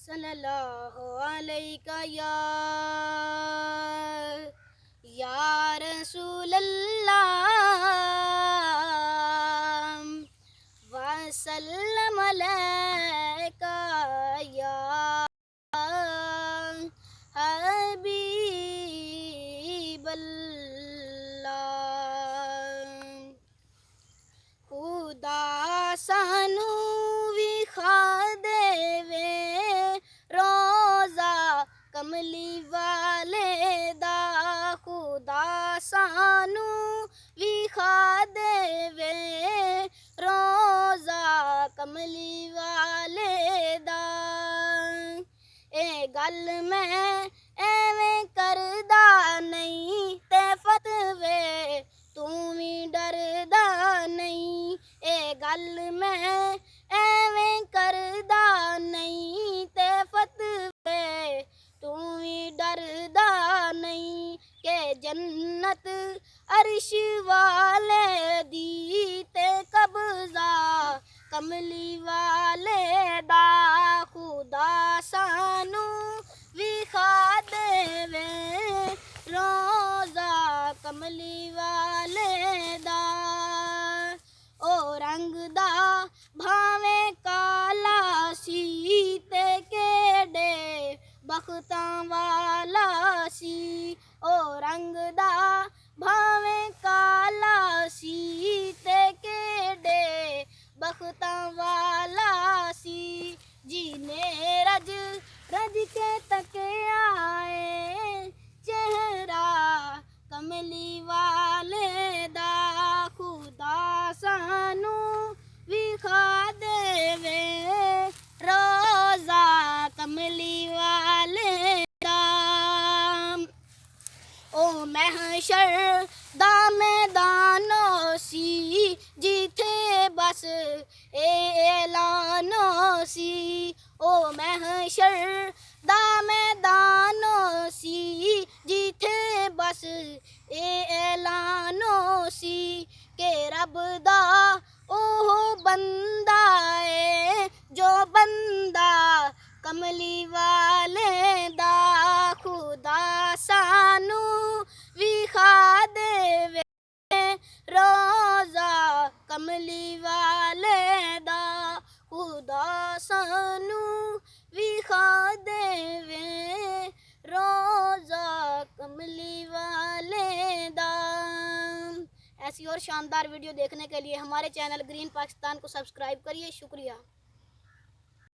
सल्लल्लाहु अलैका या रसूलल्लाह वसल्लम अलैका या हबीबल्लाह। खुदा सानू विखा देवे रोज़ा कमली वाले दा, खुदा सानू विखा देवे रोज़ा कमली वाले दा। ए गल मैं एवें करदा नहीं ते फतवे तू भी डरदा नहीं। ए गल मैं एवें करदा नहीं ते फतवे तू भी डरदा नहीं। के जन्नत अर्श वाले दी ते कब्ज़ा कमली वाले दा, खुदा सानू विखा देवे रोज़ा कमली वाले दा। ओ रंग दा भावें काला सी ते केड़े बख्तां वाला सी। ओ रंग दा भावें काला सी ते केड़े बख्तां वाला सी। जीने रज रज के तके आए चेहरा कमली वाले दा, खुदा सानू विखा देवे रोज़ा कमली वाले दा। ओ महशर दा मैदानो सी जिथे बस ऐलानो सी। ओ महशर दा मैदानो सी जिथे बस ऐलानो सी। के रब दा ओह बंदा है जो बंदा कमली वाले दा, खुदा सानू विखा देवे रोज़ा कमली वाले दा, खुदा सानू विखा देवे रोज़ा कमली वाले दा। ऐसी और शानदार वीडियो देखने के लिए हमारे चैनल ग्रीन पाकिस्तान को सब्सक्राइब करिए। शुक्रिया।